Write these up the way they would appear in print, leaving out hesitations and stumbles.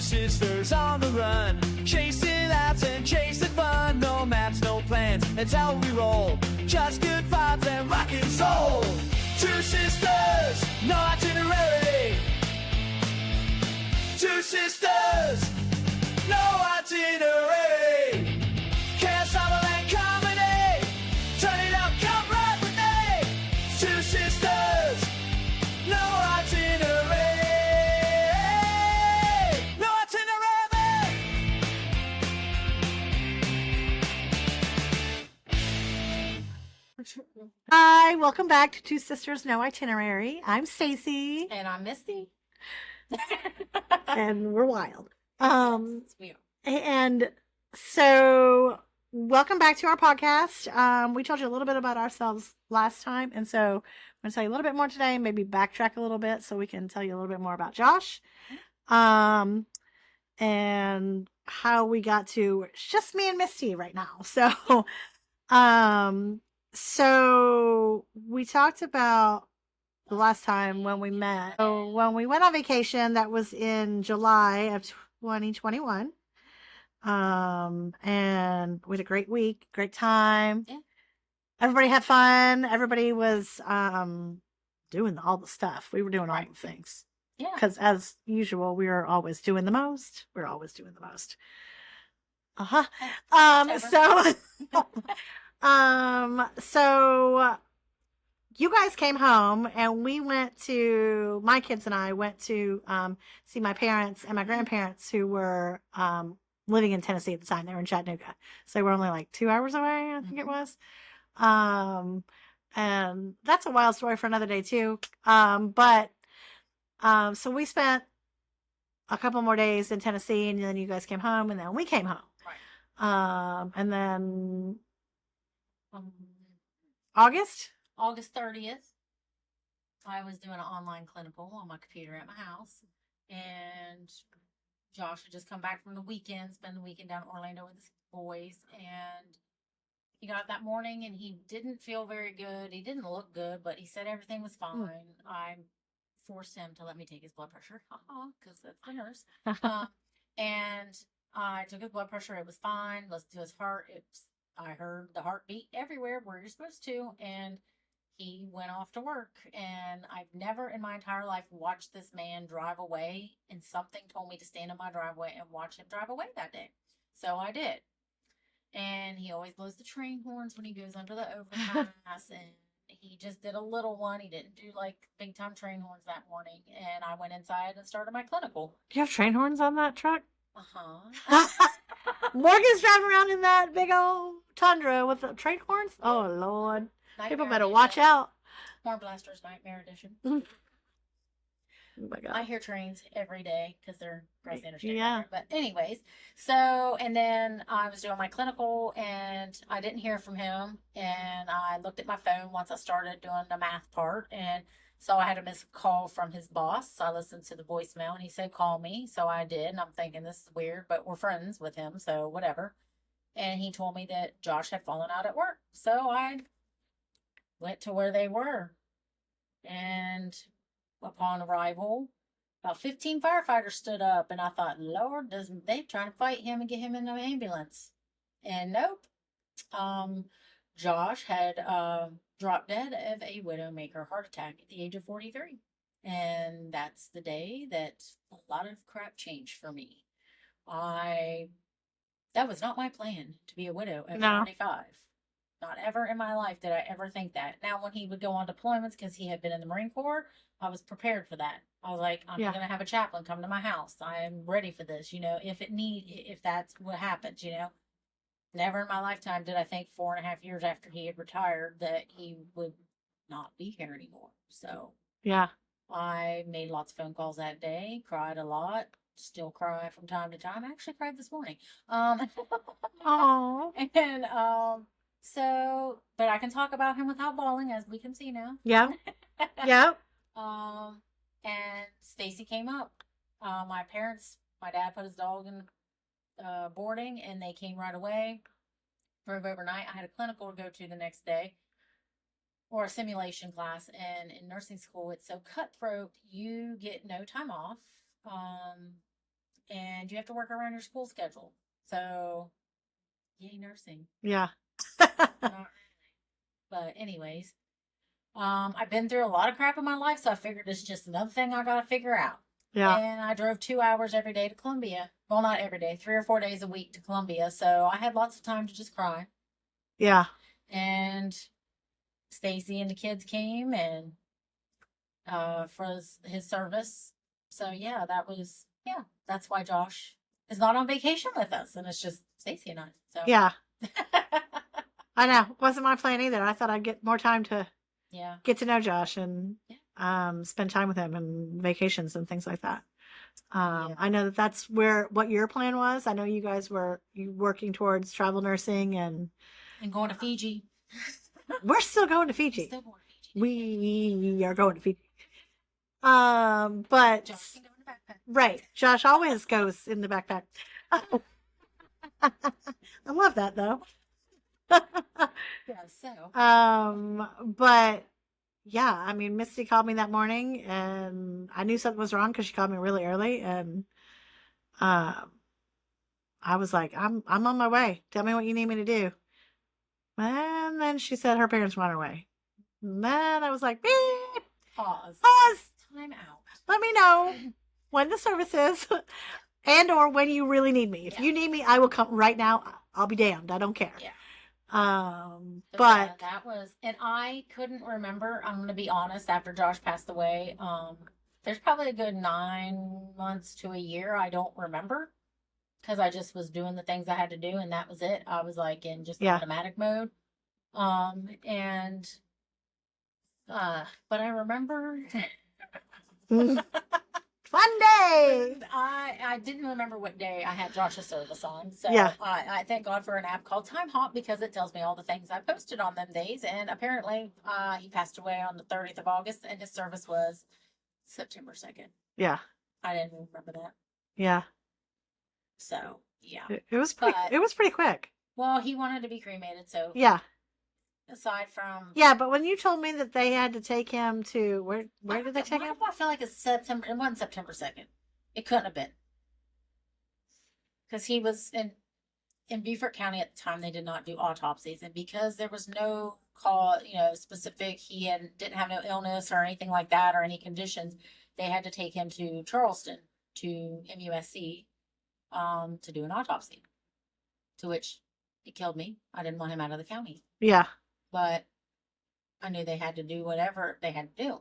sisters on the run, chasing laughs and chasing fun. No maps, no plans, that's how we roll. Just good vibes and rock and soul. Two sisters, no itinerary. Two sisters, no itinerary. Can't stop and comedy. Turn it up, come right with me. Two sisters, no itinerary. No itinerary. Hi, welcome back to Two Sisters No Itinerary. I'm Stacey, And I'm Misty. and we're wild. Yes, we are. And so welcome back to our podcast. We told you a little bit about ourselves last time, and so I'm going to tell you a little bit more today, and maybe backtrack a little bit so we can tell you a little bit more about Josh, and how we got to it's just me and Misty right now. So we talked about the last time when we met. So when we went on vacation, that was in July of 2021. And we had a great week, great time. Yeah. Everybody had fun. Everybody was doing all the stuff. We were doing all the things. Yeah. Because as usual, we are always doing the most. We're always doing the most. So you guys came home and we went to, my kids and I went to see my parents and my grandparents who were living in Tennessee at the time. They were in Chattanooga. So they were only like 2 hours away, I think it was. And that's a wild story for another day too. So we spent a couple more days in Tennessee, and then you guys came home, and then we came home. Right. And then August 30th, I was doing an online clinical on my computer at my house, and Josh had just come back from the weekend, spent the weekend down in Orlando with his boys, and he got up that morning and he didn't feel very good. He didn't look good, but he said everything was fine. I forced him to let me take his blood pressure, because that's the nurse. And I took his blood pressure. It was fine. Listened to his heart. I heard the heartbeat everywhere where you're supposed to, and he went off to work. And I've never in my entire life watched this man drive away, and something told me to stand in my driveway and watch him drive away that day. So I did. And he always blows the train horns when he goes under the overpass, and he just did a little one. He didn't do like big time train horns that morning. And I went inside and started my clinical. Do you have train horns on that truck? Uh-huh. Morgan's driving around in that big old Tundra with the train horns. Oh Lord, people better watch out. Horn Blasters Nightmare Edition. Oh my God. I hear trains every day because they're Grace Interstate. Yeah. But anyways, so, and then I was doing my clinical and I didn't hear from him. And I looked at my phone once I started doing the math part. And so I had a missed call from his boss. So I listened to the voicemail and he said, call me. So I did. And I'm thinking, this is weird, but we're friends with him. So whatever. And he told me that Josh had fallen out at work. So I went to where they were. And upon arrival, about 15 firefighters stood up, and I thought, Lord, they trying to fight him and get him in the ambulance? And nope. Josh had dropped dead of a widowmaker heart attack at the age of 43. And that's the day that a lot of crap changed for me. That was not my plan to be a widow at 45. Not ever in my life did I ever think that. Now, when he would go on deployments, because he had been in the Marine Corps, I was prepared for that. I was like, I'm going to have a chaplain come to my house. I am ready for this, if that's what happens, Never in my lifetime did I think 4.5 years after he had retired that he would not be here anymore. So, yeah, I made lots of phone calls that day, cried a lot, still cry from time to time. I actually cried this morning. Oh. And, so, but I can talk about him without bawling, as we can see now. Yeah. Yeah. And Stacey came up. My dad put his dog in boarding, and they came right away. Drove overnight. I had a clinical to go to the next day, or a simulation class. And in nursing school, it's so cutthroat. You get no time off. and you have to work around your school schedule. So, yay, nursing. Yeah. Not really. But anyways, I've been through a lot of crap in my life, so I figured it's just another thing I got to figure out. Yeah. And I drove 2 hours every day to Columbia. Well, not every day, 3 or 4 days a week to Columbia. So I had lots of time to just cry. Yeah. And Stacey and the kids came and for his service. So yeah, that's why Josh is not on vacation with us, and it's just Stacey and I. So Yeah. I know. Wasn't my plan either. I thought I'd get more time to yeah, get to know Josh and spend time with him and vacations and things like that. Yeah. I know that's what your plan was. I know you guys were working towards travel nursing and going to Fiji. we're still going to Fiji. Still going to Fiji. We are going to Fiji. But Josh can go in the backpack. right, Josh always goes in the backpack. I love that though. Yeah, so But yeah, I mean, Misty called me that morning, and I knew something was wrong because she called me really early, and I was like, I'm on my way. Tell me what you need me to do. And then she said her parents run away. And then I was like, beep, pause. Time out. Let me know when the service is, and or when you really need me. If you need me, I will come right now. I'll be damned. I don't care. Yeah. But that was, and I couldn't remember. I'm gonna be honest. After Josh passed away, there's probably a good 9 months to a year I don't remember, because I just was doing the things I had to do, and that was it. I was like in just automatic mode. And but I remember. Fun day. I didn't remember what day I had Josh's service on. So Yeah. I thank God for an app called Time Hop, because it tells me all the things I posted on them days. And apparently he passed away on the 30th of August, and his service was September 2nd. Yeah. I didn't remember that. Yeah. So yeah. It was pretty quick. Well, he wanted to be cremated, so Yeah. aside from Yeah, but when you told me that they had to take him to where did they take him? I feel like it's September. It wasn't September 2nd. It couldn't have been, because he was in Beaufort County at the time. They did not do autopsies, and because there was no call, specific, didn't have no illness or anything like that or any conditions. They had to take him to Charleston to MUSC to do an autopsy. To which it killed me. I didn't want him out of the county. Yeah. But I knew they had to do whatever they had to do.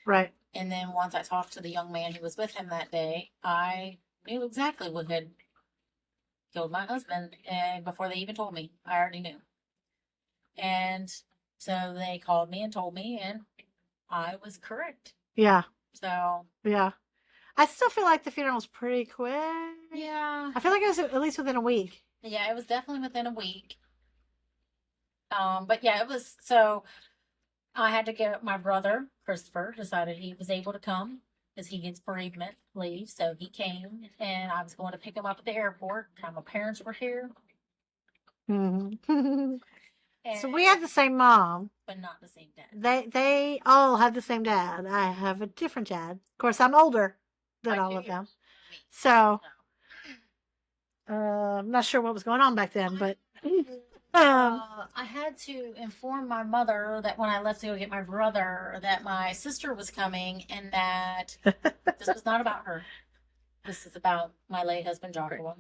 Right. And then once I talked to the young man who was with him that day, I knew exactly what had killed my husband. And before they even told me, I already knew. And so they called me and told me, and I was correct. Yeah. So yeah. I still feel like the funeral was pretty quick. Yeah. I feel like it was at least within a week. Yeah, it was definitely within a week. But yeah, it was, so I had to get my brother, Christopher, decided he was able to come because he gets bereavement leave. So he came, and I was going to pick him up at the airport. My parents were here. Mm-hmm. So we had the same mom. But not the same dad. They all had the same dad. I have a different dad. Of course, I'm older than all of them. So, I'm not sure what was going on back then, but... I had to inform my mother that when I left to go get my brother, that my sister was coming, and that this was not about her. This is about my late husband, Joshua.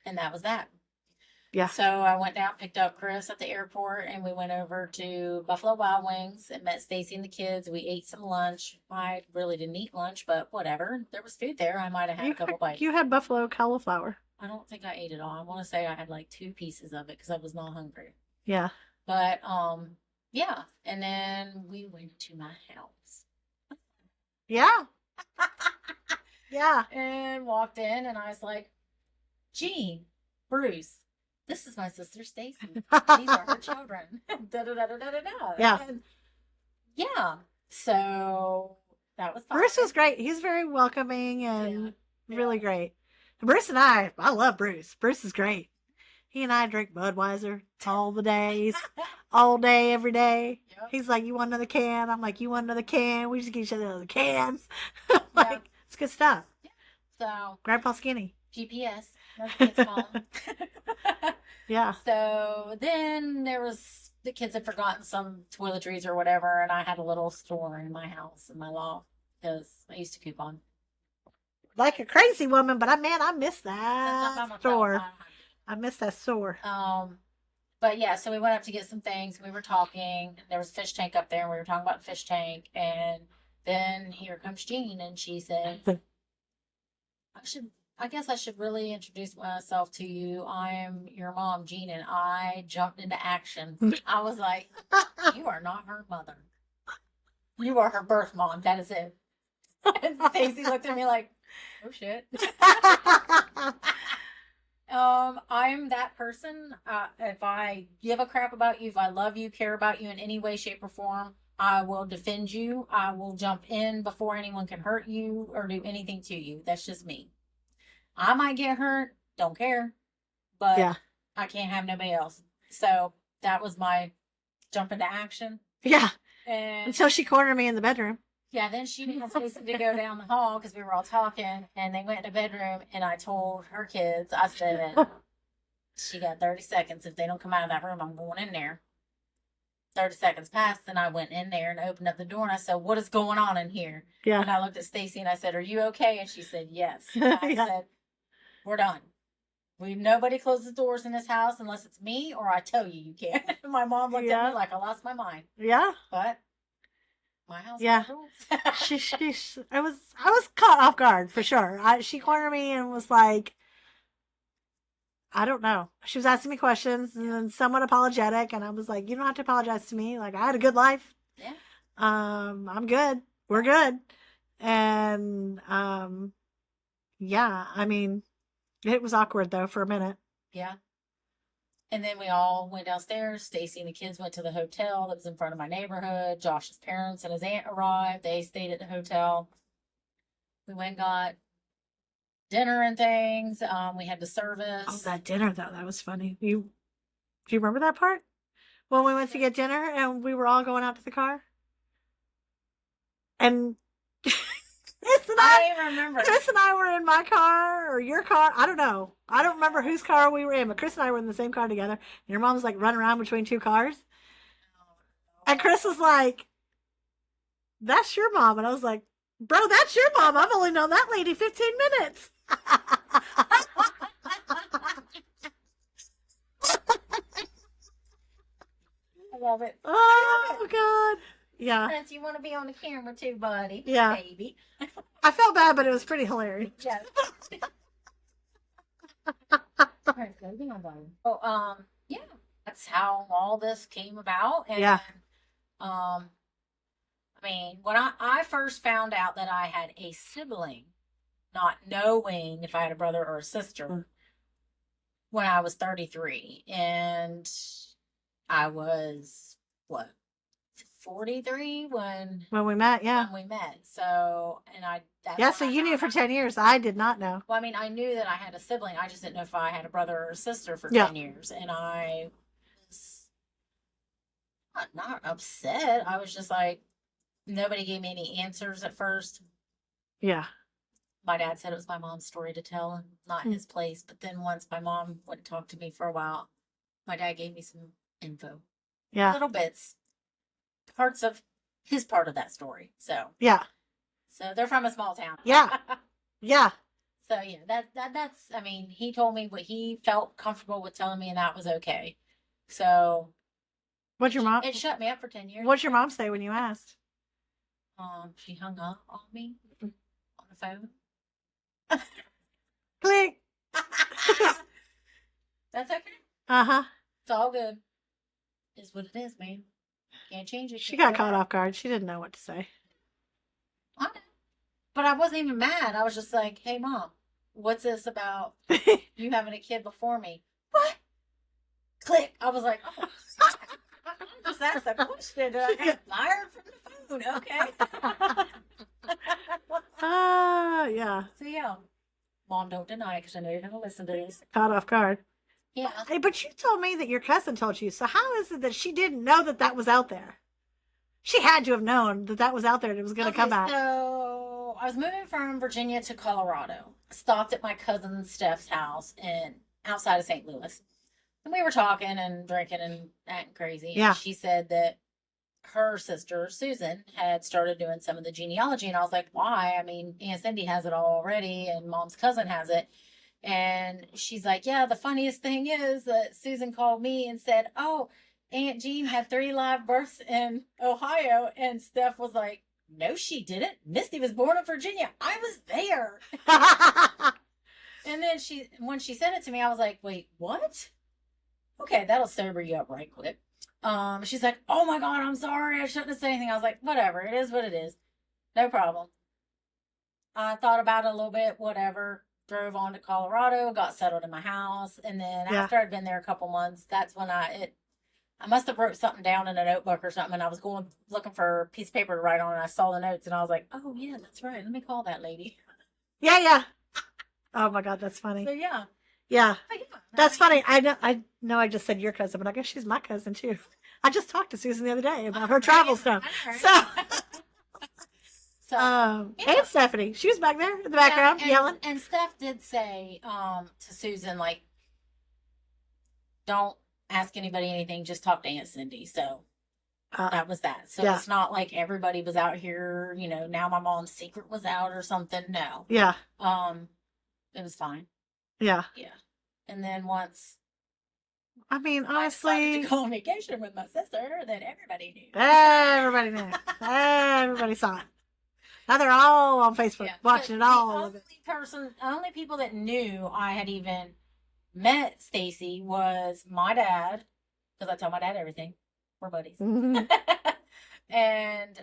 And that was that. Yeah. So I went down, picked up Chris at the airport, and we went over to Buffalo Wild Wings and met Stacey and the kids. We ate some lunch. I really didn't eat lunch, but whatever. There was food there. I might have had a couple bites. You had buffalo cauliflower. I don't think I ate it all. I want to say I had like 2 pieces of it because I was not hungry. Yeah. But, yeah. And then we went to my house. Yeah. Yeah. And walked in, and I was like, Gene, Bruce, this is my sister Stacey. These are her children. Da-da-da-da-da-da. Yeah. And yeah. So that was fun. Bruce was great. He's very welcoming and really great. Bruce and I love Bruce. Bruce is great. He and I drink Budweiser all the days, all day, every day. Yep. He's like, you want another can? I'm like, you want another can? We just give each other other cans. It's good stuff. Yeah. So Grandpa Skinny. GPS. That's what it's called. Yeah. So then the kids had forgotten some toiletries or whatever, and I had a little store in my house, in my loft, because I used to coupon. Like a crazy woman, but I miss Since I'm by that myself, store. I miss that store. But yeah, so we went up to get some things. We were talking. There was a fish tank up there, and we were talking about the fish tank. And then here comes Jean, and she said, I guess I should really introduce myself to you. I am your mom, Jean, and I jumped into action. I was like, you are not her mother. You are her birth mom. That is it. And Stacey looked at me like, oh shit. I'm that person. If I give a crap about you, if I love you, care about you in any way, shape, or form, I will defend you. I will jump in before anyone can hurt you or do anything to you. That's just me. I might get hurt, don't care, but Yeah. I can't have nobody else. So that was my jump into action. Yeah. And Until she cornered me in the bedroom. yeah, then she was supposed to go down the hall because we were all talking, and they went in the bedroom, and I told her kids, I said, she got 30 seconds. If they don't come out of that room, I'm going in there. 30 seconds passed, and I went in there and opened up the door, and I said, what is going on in here? Yeah. And I looked at Stacey, and I said, are you okay? And she said, yes. And I Yeah. said, we're done. Nobody closes doors in this house unless it's me or I tell you you can't. My mom looked at me like I lost my mind. Yeah. But my house. Yeah. I was caught off guard for sure. She cornered me and was like, I don't know. She was asking me questions and then somewhat apologetic, and I was like, you don't have to apologize to me. Like, I had a good life. Yeah. I'm good. We're good. And yeah, I mean, it was awkward though for a minute. Yeah. And then we all went downstairs. Stacey and the kids went to the hotel that was in front of my neighborhood. Josh's parents and his aunt arrived. They stayed at the hotel. We went and got dinner and things. We had the service. Oh, that dinner though, that was funny. Do you remember that part? When we went to get dinner and we were all going out to the car? And I remember. Chris and I were in my car or your car. I don't know. I don't remember whose car we were in, but Chris and I were in the same car together. And your mom was like running around between two cars. And Chris was like, that's your mom. And I was like, bro, that's your mom. I've only known that lady 15 minutes. I love it. Oh, God. Yeah. Prince, you want to be on the camera too, buddy? Yeah. Baby. I felt bad, but it was pretty hilarious. Yes. Oh, yeah, that's how all this came about. And, Yeah. I mean, when I first found out that I had a sibling, not knowing if I had a brother or a sister, when I was 33, and I was, what, 43 when we met, yeah. we met. So, and Yeah, so you knew for 10 years. I did not know. Well, I mean, I knew that I had a sibling. I just didn't know if I had a brother or a sister for Yeah. 10 years. And I was not upset. I was just like, nobody gave me any answers at first. Yeah. My dad said it was my mom's story to tell and not his place. But then once my mom wouldn't talk to me for a while, my dad gave me some info. Yeah. Little bits. Parts of his part of that story. So. Yeah. So they're from a small town. Yeah. Yeah. So yeah, that's, I mean, he told me what he felt comfortable with telling me, and that was okay. So What'd your mom? it shut me up for 10 years. What'd your mom say when you asked? She hung up on me on the phone. Click. That's okay. Uh-huh. It's all good. It's what it is, man. Can't change it. She got caught off guard. She didn't know what to say. I know. But I wasn't even mad. I was just like, hey, Mom, what's this about you having a kid before me? What? Click. I was like, oh, I just asked that question. I got fired from the phone. Okay. Yeah. So, yeah. Mom, don't deny it because I know you're going to listen to this. Caught off guard. Yeah. Hey, but you told me that your cousin told you. So how is it that she didn't know that that was out there? She had to have known that that was out there and it was going to come back. So I was moving from Virginia to Colorado. stopped at my cousin Steph's house and outside of St. Louis. And we were talking and drinking and acting crazy. Yeah. And she said that her sister, Susan, had started doing some of the genealogy. And I was like, why? I mean, Aunt Cindy has it all already and Mom's cousin has it. And she's like, yeah, the funniest thing is that Susan called me and said, oh, Aunt Jean had 3 live births in Ohio. And Steph was like, no, she didn't. Misty was born in Virginia. I was there. And then when she sent it to me, I was like, wait, what? Okay, that'll sober you up right quick. She's like, oh my God, I'm sorry. I shouldn't have said anything. I was like, whatever. It is what it is. No problem. I thought about it a little bit, whatever. Drove on to Colorado, got settled in my house. And then after I'd been there a couple months, that's when I must have wrote something down in a notebook or something. And I was looking for a piece of paper to write on. And I saw the notes and I was like, oh yeah, that's right. Let me call that lady. Yeah. Oh my God, that's funny. So yeah. Yeah. But yeah, That's funny. I know I just said your cousin, but I guess she's my cousin too. I just talked to Susan the other day about her travel stuff. So, and Stephanie, she was back there in the background yelling. And Steph did say to Susan, like, don't ask anybody anything, just talk to Aunt Cindy. So that was that. So it's not like everybody was out here, now my mom's secret was out or something. No. Yeah. It was fine. Yeah. Yeah. And then once I mean, I honestly, decided to go on vacation with my sister, then everybody knew. Everybody knew. Everybody saw it. Now they're all on Facebook watching it all. The only people that knew I had even met Stacey was my dad, because I tell my dad everything. We're buddies. Mhm. And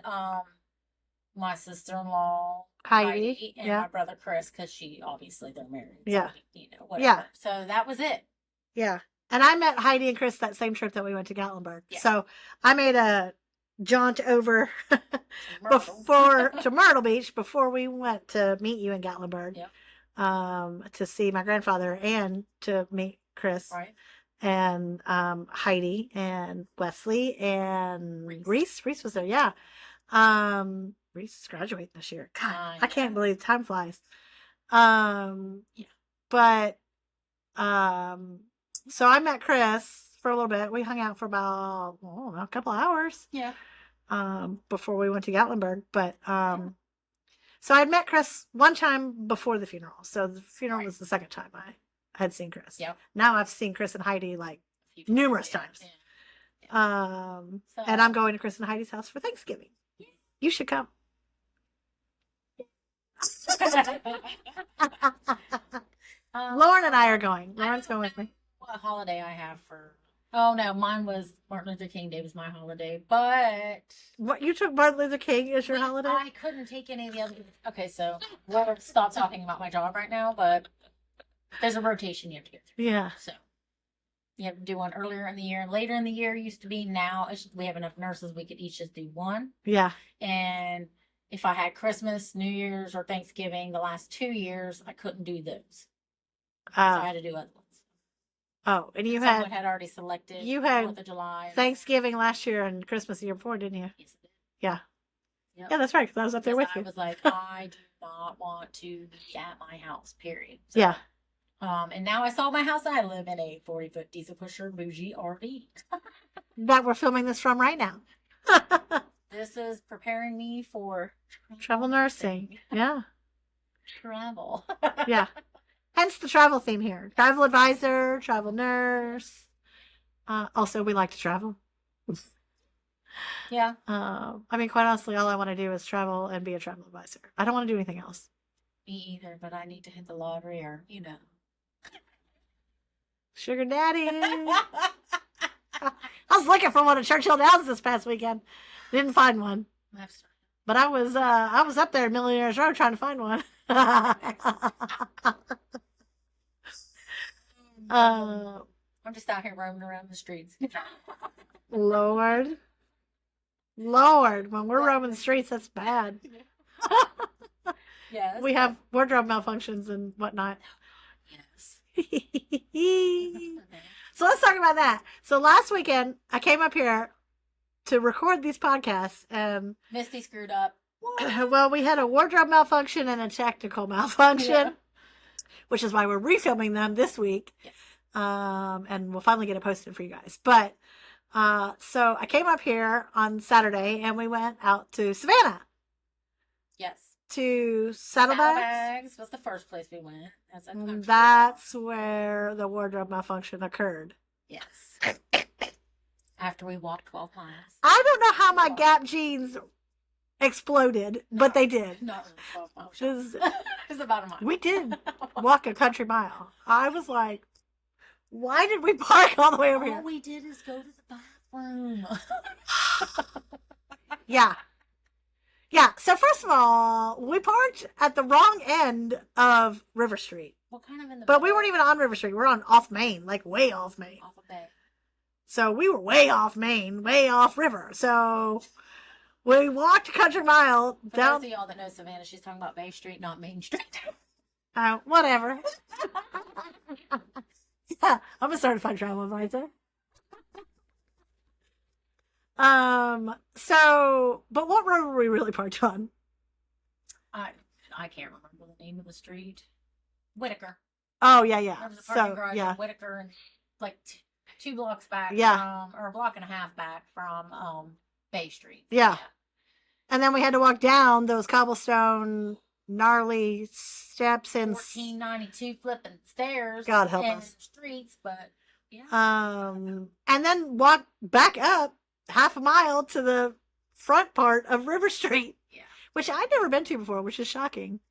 my sister-in-law Heidi, and my brother Chris, because they're married. Yeah. So, whatever. Yeah. So that was it. Yeah. And I met Heidi and Chris that same trip that we went to Gatlinburg. Yeah. So I made a jaunt over to Myrtle Beach before we went to meet you in Gatlinburg. Yeah. To see my grandfather and to meet Chris. Right. And Heidi and Wesley and Reese. Reese was there, yeah. Reese is graduating this year. God, I can't believe time flies. But so I met Chris for a little bit. We hung out for about a couple hours. Yeah. Before we went to Gatlinburg. But so I met Chris one time before the funeral. So the funeral was the second time I had seen Chris. Yep. Now I've seen Chris and Heidi like numerous times. Yeah. And I'm going to Chris and Heidi's house for Thanksgiving. Yeah. You should come. Lauren and I are going. Lauren's going with me. What holiday I have for? Oh no, mine was Martin Luther King Day was my holiday, but What, you took Martin Luther King as your holiday? I couldn't take any of the other. Okay, so we'll stop talking about my job right now, but there's a rotation you have to get through. Yeah. So you have to do one earlier in the year and later in the year. Used to be. Now we have enough nurses, we could each just do one. Yeah. And if I had Christmas, New Year's, or Thanksgiving the last 2 years, I couldn't do those. So I had to do other ones. Oh, and Someone had already selected. You had 4th of July. Thanksgiving last year and Christmas the year before, didn't you? Yes, I did. Yeah. Yep. Yeah, that's right. Because I was up there with I you. was like, I do not want to be at my house. Period. So, Yeah. And now I sold my house. And I live in a 40-foot diesel pusher bougie RV. That we're filming this from right now. This is preparing me for Travel nursing. Yeah. travel. Yeah. Hence the travel theme here. Travel advisor, travel nurse. Also, we like to travel. Yeah. I mean, quite honestly, all I want to do is travel and be a travel advisor. I don't want to do anything else. Me either, but I need to hit the lottery or, Sugar daddy. I was looking for one at Churchill Downs this past weekend. Didn't find one. But I was up there in Millionaires Row trying to find one. I'm just out here roaming around the streets. Lord, when we're roaming the streets, that's bad. Yes. We have wardrobe malfunctions and whatnot. Yes. So let's talk about that. So last weekend, I came up here to record these podcasts, and Misty screwed up. well, we had a wardrobe malfunction and a technical malfunction. which is why we're refilming them this week. Yes. And we'll finally get it posted for you guys. But so I came up here on Saturday and we went out to Savannah Yes. to Saddlebags. Saddlebags was the first place we went. That's where the wardrobe malfunction occurred. Yes. After we walked 12 miles. I don't know how my Gap jeans exploded, but they did. Not really 12 miles. Just- It's about a mile. We did walk a country mile. I was like, why did we park all the way over All here? we did is go to the bathroom. Yeah. Yeah. So first of all, we parked at the wrong end of River Street. What kind of in the But we weren't even on River Street. We were on off Main, like way off Main. off a bay. So we were way off Main, way off River. So we walked a country mile For down. those of y'all that know Savannah, she's talking about Bay Street, not Main Street. Whatever. Yeah, I'm a certified travel advisor. So, but what road were we really parked on? I can't remember the name of the street. Whitaker. Oh, yeah, yeah. There was a parking So, garage yeah. in Whitaker and like 2 blocks back Yeah. from, or a block and a half back from Bay Street. Yeah. And then we had to walk down those cobblestone gnarly steps and 1492 flipping stairs. God help and us. streets, but yeah. and then walk back up half a mile to the front part of River Street, Yeah. which I'd never been to before, which is shocking.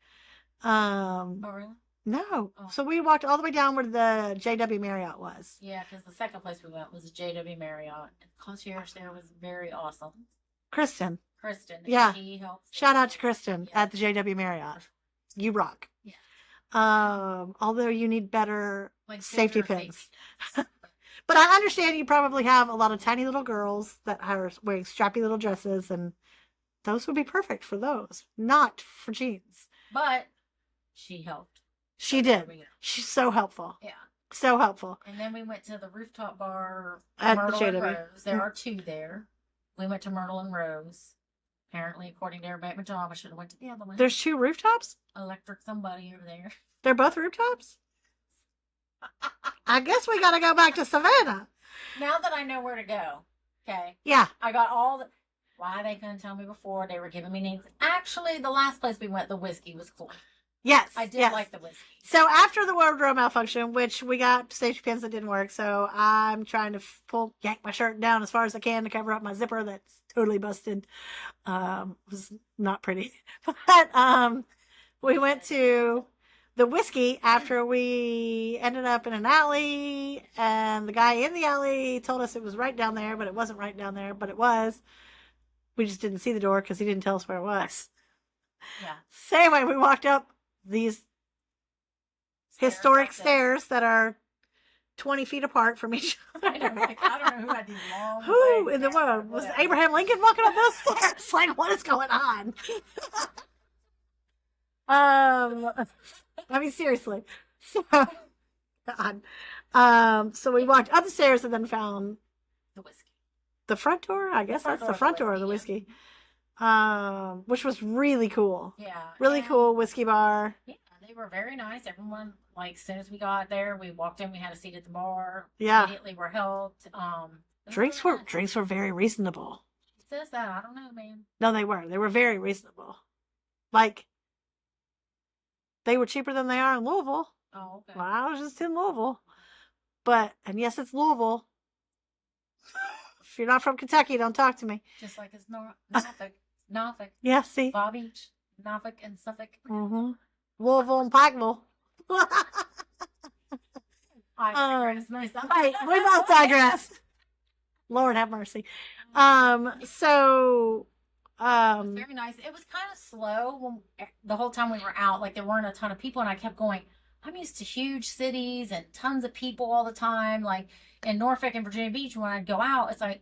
Oh, really? No. Oh. So we walked all the way down where the JW Marriott was. Yeah, because the second place we went was the JW Marriott. And concierge there was very awesome. Kristen. Kristen. Yeah. She helps. Shout out to Kristen Yeah. at the JW Marriott. You rock. Yeah. Although you need better Like safety super pins. safety. But I understand you probably have a lot of tiny little girls that are wearing strappy little dresses, and those would be perfect for those, not for jeans. But she helped. She So there did. we go. She's so helpful. Yeah. So helpful. And then we went to the rooftop bar At the Myrtle and JW. Rose. There are 2 there. We went to Myrtle and Rose. Apparently, according to everybody at my job, I should have went to the other one. There's 2 rooftops? Electric somebody over there. They're both rooftops? I guess we gotta go back to Savannah. Now that I know where to go, okay, Yeah. I got all the. Why they couldn't tell me before? They were giving me names. Actually, the last place we went, the whiskey was cool. Yes. I did yes. like the whiskey. So after the wardrobe malfunction, which we got safety pins that didn't work, so I'm trying to yank my shirt down as far as I can to cover up my zipper that's totally busted. Was not pretty. But we went to the whiskey after we ended up in an alley, and the guy in the alley told us it was right down there, but it wasn't right down there, but it was. We just didn't see the door because he didn't tell us where it was. Yeah. So anyway, we walked up these historic like this. stairs that are 20 feet apart from each other. I know, like, I don't know who had these long Who legs in the there, world? Was whatever. Abraham Lincoln walking up those stairs? Like, what is going on? I mean, seriously. So, God. So we walked up the stairs and then found The whiskey. the front door. I guess front that's door the front door of the whiskey, whiskey. Which was really cool. Yeah. Really and- cool whiskey bar. Yeah, they were very nice. Everyone, like, as soon as we got there, we walked in. We had a seat at the bar. Yeah. Immediately were helped. It was Drinks really were nice. very reasonable. It says that. I don't know, man. No, they were. They were very reasonable. Like, they were cheaper than they are in Louisville. Oh, okay. Well, I was just in Louisville. But, and yes, it's Louisville. If you're not from Kentucky, don't talk to me. Just like it's Norfolk, Yeah, see? Bob Beach, Norfolk, and Suffolk. Mm-hmm. Louisville and Pikeville. I digress. Nice. Right, we both digress. Lord have mercy. So, It was very nice. It was kind of slow when the whole time we were out. Like, there weren't a ton of people, and I kept going, I'm used to huge cities and tons of people all the time. Like in Norfolk and Virginia Beach, when I'd go out, it's like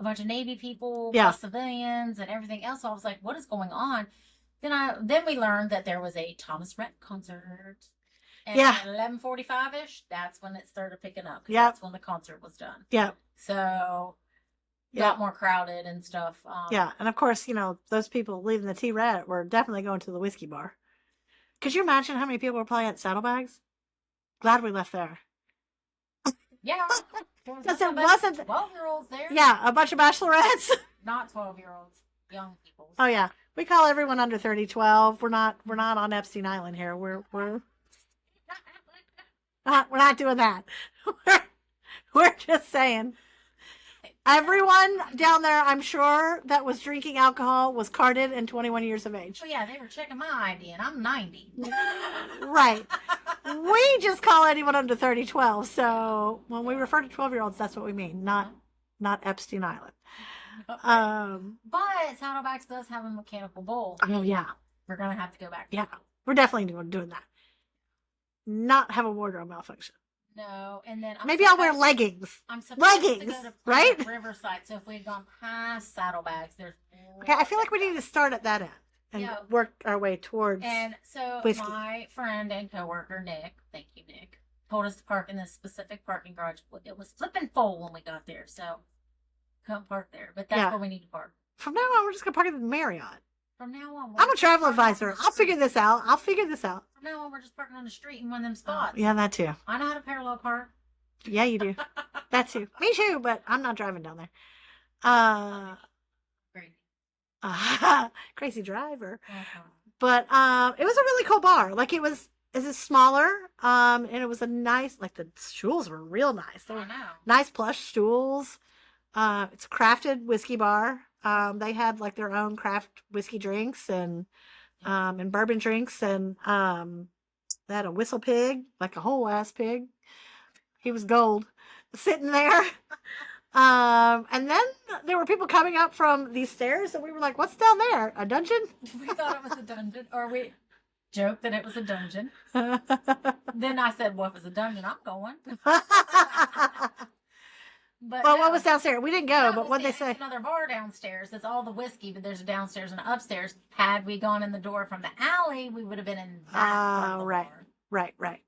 a bunch of Navy people, Yeah. plus civilians, and everything else. So I was like, what is going on? Then we learned that there was a Thomas Rhett concert. And Yeah. at 11:45-ish, that's when it started picking up. 'Cause Yep. That's when the concert was done. yeah, So Yeah. got more crowded and stuff. yeah. And of course, you know, those people leaving the T-Rat were definitely going to the whiskey bar. Could you imagine how many people were probably at Saddlebags? Glad we left there. Yeah. Because it wasn't. 12-year-olds there. Yeah, a bunch of bachelorettes. Not 12-year-olds. Young people. Oh yeah, we call everyone under 30 12. We're not on Epstein Island here. We're not doing that. We're just saying. Everyone down there, I'm sure, that was drinking alcohol was carded and 21 years of age. Oh yeah, they were checking my ID, and I'm 90. Right. We just call anyone under 30 12. So when we refer to 12-year-olds, that's what we mean, not Epstein Island. But Saddlebags does have a mechanical bull. Oh yeah, We're gonna have to go back. yeah, we're definitely doing that. Not have a wardrobe malfunction. No, and then Maybe I'll wear leggings. I'm supposed to go Leggings, to right? Riverside. So if we had gone past Saddlebags, there's Okay, I feel like we need to start at that end and Yeah. work our way towards. And so whiskey. my friend and coworker Nick, thank you Nick, told us to park in this specific parking garage. It was flipping full when we got there, so couldn't park there. But that's Yeah. where we need to park. From now on, we're just gonna park at the Marriott. From now on, I'm a travel parking on advisor. the I'll street. figure this out. From now on, we're just parking on the street in one of them spots. Yeah, that too. I know how to parallel park. Yeah, you do. That too. Me too, but I'm not driving down there. Great. Crazy driver. Uh-huh. But it was a really cool bar. Like it was smaller. And it was a nice, like the stools were real nice. They I were know. nice plush stools. It's a crafted whiskey bar. They had like their own craft whiskey drinks and bourbon drinks, and they had a whistle pig, like a whole ass pig. He was gold, sitting there. And then there were people coming up from these stairs, and we were like, "What's down there? A dungeon?" We thought it was a dungeon, or we joked that it was a dungeon. Then I said, "Well, if it's a dungeon, I'm going." But Well, no. what was downstairs? We didn't go, No, but what they there's say? another bar downstairs. That's all the whiskey, but there's a downstairs and an upstairs. Had we gone in the door from the alley, we would have been in that part of the Right. bar. Right.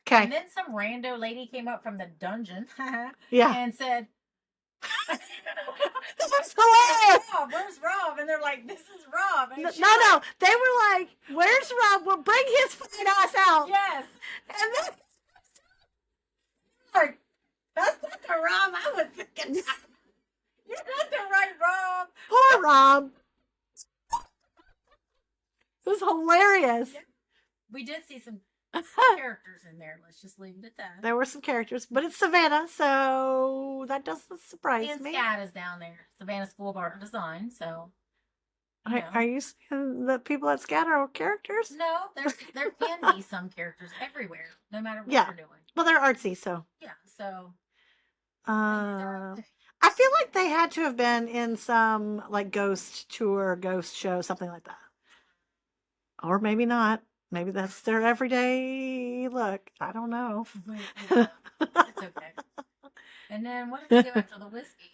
Okay. And then some rando lady came up from the dungeon Yeah. and said, This was hilarious. Rob, where's Rob? And they're like, this is Rob. And No, she's no. They were like, "Where's Rob? We'll bring his fine ass out." Yes. And then, like, that's not the Rob I was thinking. You're not the right Rob. Poor Rob. It was hilarious. We did see some characters in there. Let's just leave it at that. There were some characters, but it's Savannah, so that doesn't surprise And me. Scat is down there. Savannah School of Art and Design. So Are you saying that people at SCAT are characters? no, there can be some characters everywhere, no matter what Yeah. you're doing. Well, they're artsy, so. Yeah. So they're okay. I feel like they had to have been in some like ghost tour, ghost show, something like that. Or maybe not. Maybe that's their everyday look. I don't know. It's okay. And then what did we do after the whiskey?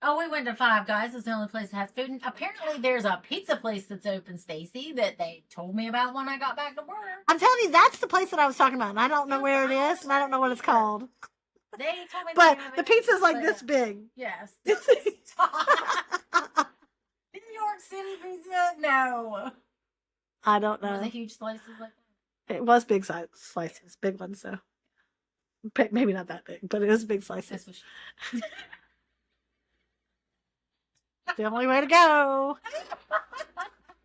Oh, we went to Five Guys. It's the only place that has food. And apparently there's a pizza place that's open, Stacey, that they told me about when I got back to work. I'm telling you, that's the place that I was talking about, and I don't know where it is, and I don't know what it's called. They told me But name of the it, pizza's like but- this big. Yes. It's- New York City pizza? No. I don't Was know. it huge slices like that? It was big slices, big ones, so maybe not that big, but it is big slices. That's what she The only way to go.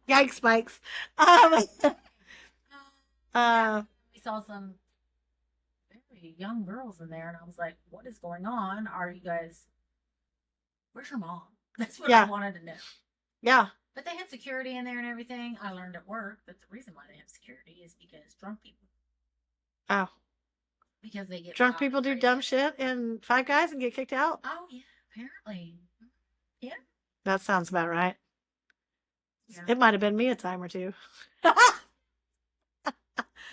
Yikes, spikes. We saw some very young girls in there, and I was like, what is going on? Are you guys, where's your mom? That's what Yeah. I wanted to know. Yeah. But they had security in there and everything. I learned at work that the reason why they have security is because drunk people. Oh, Because they get drunk loud people and do crazy. dumb shit in Five Guys and get kicked out? Oh, yeah, apparently. That sounds about right. Yeah. It might have been me a time or two.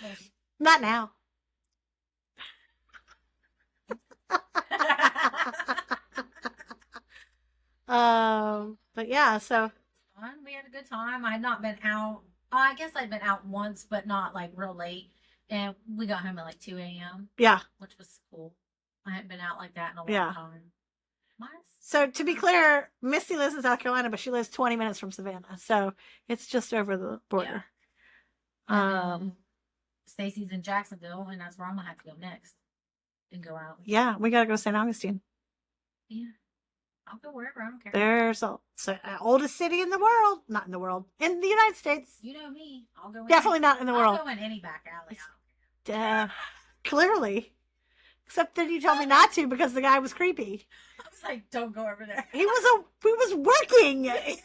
Maybe. Not now. But yeah, so Fun. We had a good time. I had not been out. I guess I'd been out once, but not like real late. And we got home at like 2 a.m., yeah. which was cool. I hadn't been out like that in a long Yeah. time. Nice. So to be clear, Misty lives in South Carolina, but she lives 20 minutes from Savannah. So it's just over the border. And Stacey's in Jacksonville, and that's where I'm gonna have to go next and go out. Yeah, we got to go to St. Augustine. Yeah, I'll go wherever. I don't care. There's oldest city in the world. Not in the world. In the United States. You know me. I'll go. Definitely not in the world. I'll go in any back alley. I don't care. Clearly. Except that you told me not to because the guy was creepy. I was like, don't go over there. He was working. He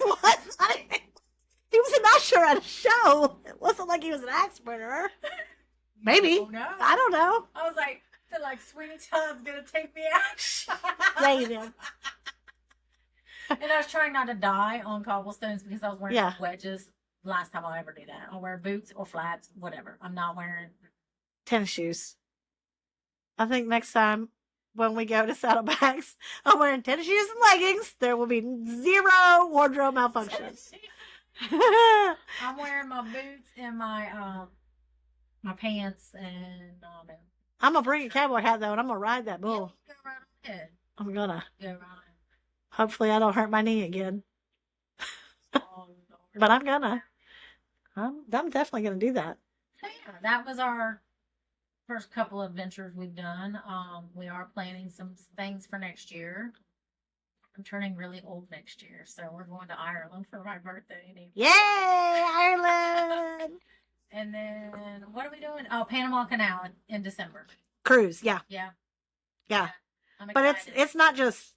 was an usher at a show. It wasn't like he was an axe murderer. Maybe. Oh, no. I don't know. I was like, I feel like Sweeney Todd's gonna take me out. Yeah, you did. And I was trying not to die on cobblestones because I was wearing Yeah. wedges. Last time I'll ever do that. I'll wear boots or flats, whatever. I'm not wearing. Tennis shoes. I think next time when we go to Saddlebags, I'm wearing tennis shoes and leggings. There will be zero wardrobe malfunctions. I'm wearing my boots and my pants and I'm gonna bring a cowboy hat though, and I'm gonna ride that yeah, bull. go right ahead. I'm gonna. Go right Hopefully, I don't hurt my knee again. ahead. But I'm gonna. I'm definitely gonna do that. So yeah, that was our first couple of ventures we've done. We are planning some things for next year. I'm turning really old next year, so we're going to Ireland for my birthday. Yay, Ireland! And then what are we doing? Oh, Panama Canal in December. Cruise, yeah. I'm But excited. it's not just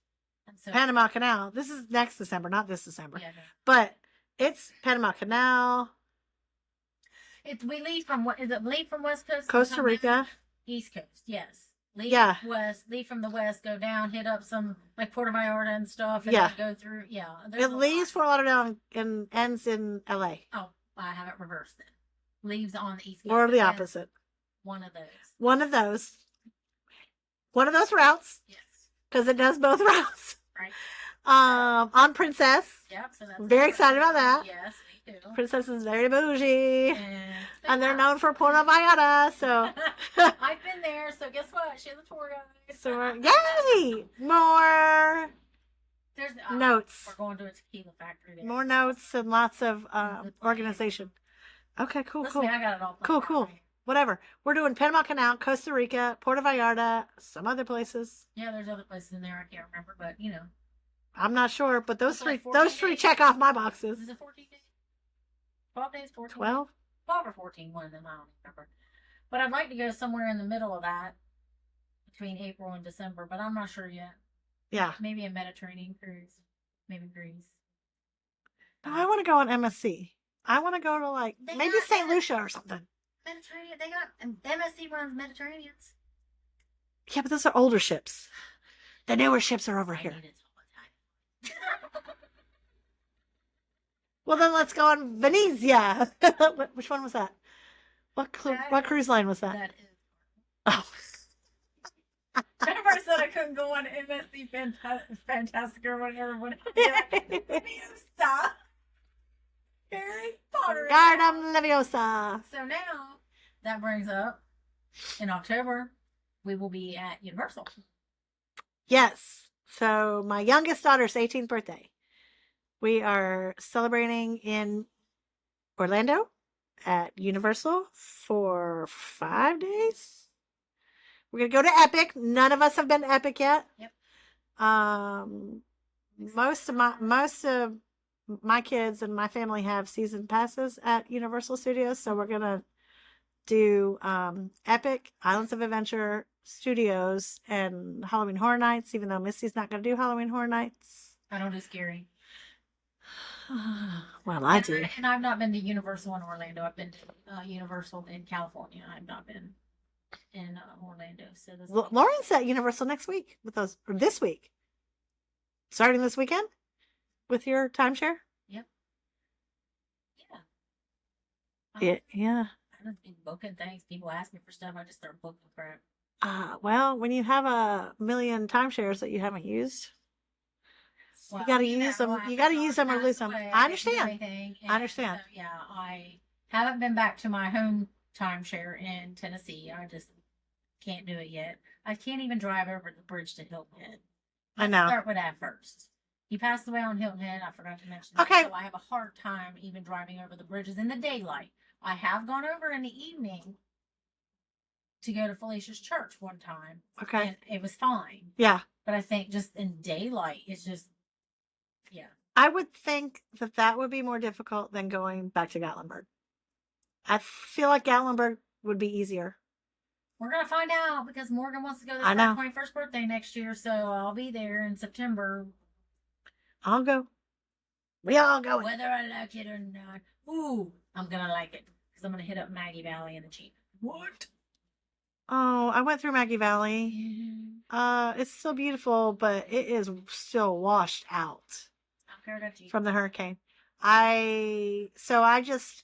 I'm so Panama Canal. This is next December, not this December. Yeah, no. But it's Panama Canal, We leave from what is it? Leave from West Coast, Costa come down? Rica. East Coast. Yes. Leave Yeah. west. Leave from the west. Go down. Hit up some like Puerto Vallarta and stuff. And Yeah. then go through. Yeah. there's It a leaves lot. Fort Lauderdale and ends in LA, Oh, I have it reversed then. Leaves on the east coast. or the and opposite. One of those. One of those routes, Yes. because it does both routes. Right. On Princess. Yep. So that's Very excited about that. Yes, me too. Princess is very bougie, and they're yeah. known for Puerto Vallarta. So, I've been there, so guess what? She's a tour guide. yay! More There's notes, We're going to a tequila factory there. more notes, and lots of organization. Okay, cool, Listen, cool, I got it all. cool, planned out cool. right here. Whatever. We're doing Panama Canal, Costa Rica, Puerto Vallarta, some other places. Yeah, there's other places in there I can't remember, but you know. I'm not sure, but those It's like three, 14 days. check off my boxes. Is it 14 days? 12 days, 14 12. 12 or 14, one of them, I don't remember. But I'd like to go somewhere in the middle of that, between April and December, but I'm not sure yet. Yeah. Maybe a Mediterranean cruise. Maybe Greece. No, I want to go on MSC. I want to go to like They maybe got St. that. Lucia or something. Mediterranean, they got, MSC runs Mediterraneans. Yeah, but those are older ships. The newer ships are over I here. need it all the time. Well, then let's go on Venezia. Which one was that? What That cruise line was that? That is. Oh, Remember I said I couldn't go on MSC Fantastic or whatever. Stop. Harry Potter. Gardam Leviosa. So now that brings up in October we will be at Universal. Yes. So my youngest daughter's 18th birthday. We are celebrating in Orlando at Universal for 5 days. We're gonna go to Epic. None of us have been to Epic yet. Yep. Most of my kids and my family have season passes at Universal Studios, so we're gonna do Epic, Islands of Adventure, Studios, and Halloween Horror Nights. Even though Misty's not gonna do Halloween Horror Nights. I don't do scary. Well, I do. And I've not been to Universal in Orlando. I've been to Universal in California. I've not been in Orlando. So this Lauren's at Universal next week with us, or this week. Starting this weekend with your timeshare? Yep. Yeah. I just been booking things. People ask me for stuff. I just start booking crap. Well, when you have a million timeshares that you haven't used, Well, you got to use them. after You got to Josh use them or passed lose them. away, I didn't do understand. anything, I understand. So, yeah, I haven't been back to my home timeshare in Tennessee. I just can't do it yet. I can't even drive over the bridge to Hilton Head. I Let's know. start with that first. He passed away on Hilton Head. I forgot to mention that. Okay. So I have a hard time even driving over the bridges in the daylight. I have gone over in the evening to go to Felicia's church one time. Okay. And it was fine. Yeah. But I think just in daylight, it's just, yeah. I would think that would be more difficult than going back to Gatlinburg. I feel like Gatlinburg would be easier. We're going to find out because Morgan wants to go to I know. her 21st birthday next year. So I'll be there in September. I'll go. We all go. Whether I like it or not. Ooh, I'm going to like it because I'm going to hit up Maggie Valley in the Jeep. What? Oh, I went through Maggie Valley. Mm-hmm. It's still beautiful, but it is still washed out from the hurricane. I just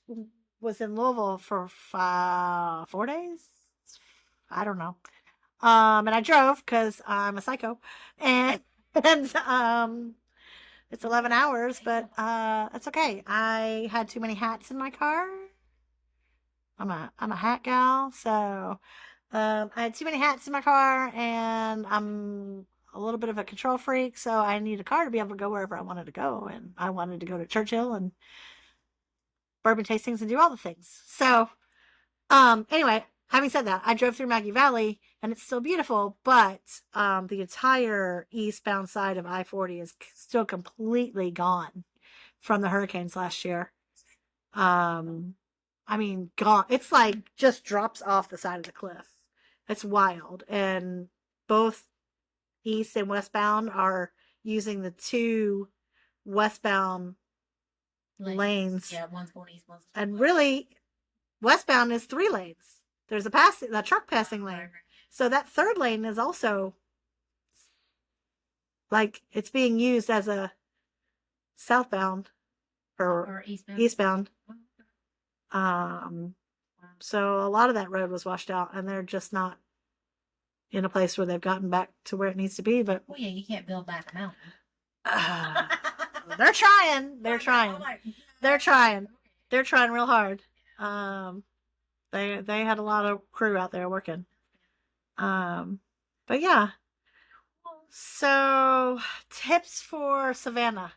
was in Louisville for 4 days. I don't know. And I drove because I'm a psycho, and it's 11 hours, but it's okay. I had too many hats in my car. I'm a hat gal, so I had too many hats in my car, and I'm a little bit of a control freak, so I need a car to be able to go wherever I wanted to go, and I wanted to go to Churchill and bourbon tastings and do all the things. So, anyway, having said that, I drove through Maggie Valley, and it's still beautiful, but the entire eastbound side of I-40 is still completely gone from the hurricanes last year. I mean, gone. It's like just drops off the side of the cliff. It's wild. And both east and westbound are using the two westbound lanes. Yeah, one's going east, one's and west. Really, westbound is 3 lanes. There's a truck passing lane. So that third lane is also like it's being used as a southbound or eastbound. So a lot of that road was washed out, and they're just not in a place where they've gotten back to where it needs to be. But well, yeah, you can't build back a mountain. They're trying. They're trying. They're trying. They're trying real hard. They had a lot of crew out there working. But yeah. So tips for Savannah.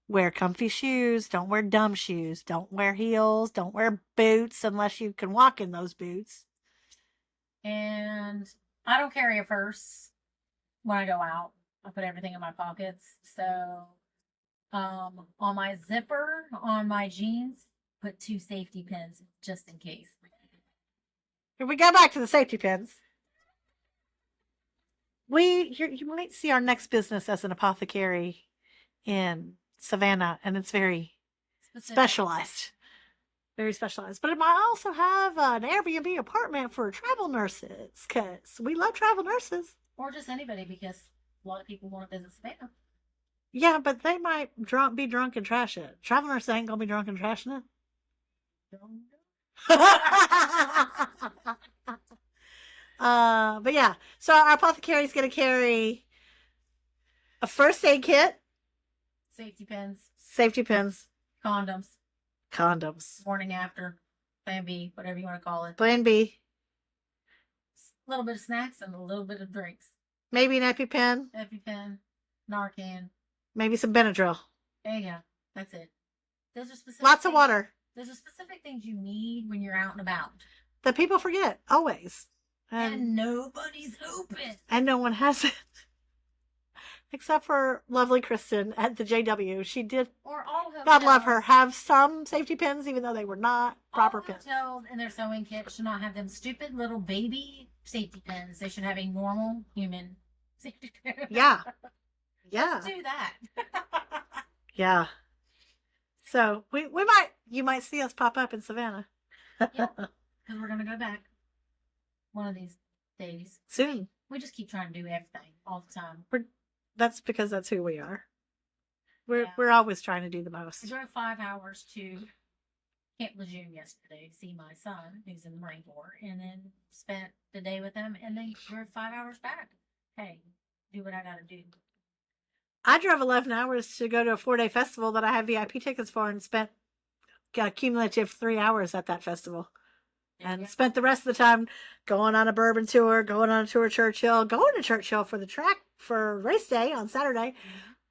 Wear comfy shoes. Don't wear dumb shoes. Don't wear heels. Don't wear boots unless you can walk in those boots. And I don't carry a purse when I go out. I put everything in my pockets. So on my zipper, on my jeans, put 2 safety pins just in case. If we go back to the safety pins, you might see our next business as an apothecary in Savannah, and it's very specialized. Very specialized. But it might also have an Airbnb apartment for travel nurses, because we love travel nurses. Or just anybody, because a lot of people want to visit Savannah. Yeah, but they might be drunk and trash it. Travel nurses ain't going to be drunk and trashing it. But yeah, so our apothecary is going to carry a first aid kit, safety pins, condoms, morning after, plan B, whatever you want to call it, plan B, a little bit of snacks and a little bit of drinks, maybe an EpiPen, Narcan, maybe some Benadryl. There you go. That's it. Those are specific. Lots of water. Those are specific things you need when you're out and about. That people forget always. And nobody's open. And no one has it. Except for lovely Kristen at the JW. She did, or all hotels, God love her, have some safety pins, even though they were not proper pins. Hotels and their sewing kit should not have them stupid little baby safety pins. They should have a normal human safety pin. Yeah. Yeah. Let's do that. Yeah. So you might see us pop up in Savannah. Yeah. Because we're going to go back one of these days. Soon. We just keep trying to do everything all the time. That's because that's who we are. We're always trying to do the most. I drove 5 hours to Camp Lejeune yesterday to see my son, who's in the Marine Corps, and then spent the day with him, and then drove 5 hours back. Hey, do what I got to do. I drove 11 hours to go to a 4-day festival that I have VIP tickets for, and spent a cumulative 3 hours at that festival. And spent the rest of the time going on a bourbon tour, going on a tour of Churchill, going to Churchill for the track for race day on Saturday,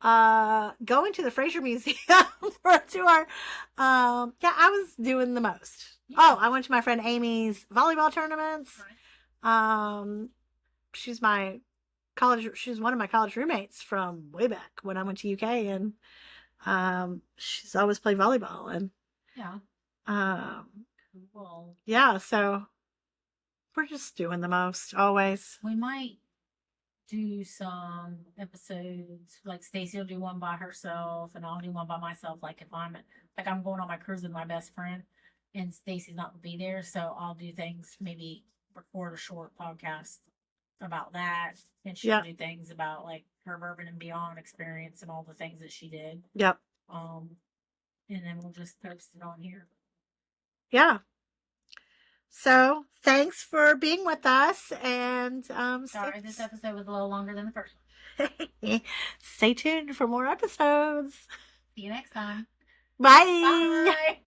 going to the Fraser Museum for a tour. I was doing the most. Yeah. Oh, I went to my friend Amy's volleyball tournaments. Right. She's she's one of my college roommates from way back when I went to UK, and she's always played volleyball, and Yeah. um Well, yeah, so we're just doing the most always. we might do some episodes like Stacey will do one by herself and I'll do one by myself. Like if I'm going on my cruise with my best friend and Stacey's not gonna be there, so I'll do things, maybe record a short podcast about that, and she'll Yeah. do things about like her Bourbon and Beyond experience and all the things that she did. Yep. And then we'll just post it on here. Yeah. So thanks for being with us, and Sorry, this episode was a little longer than the first one. stay tuned for more episodes. See you next time. Bye. Bye.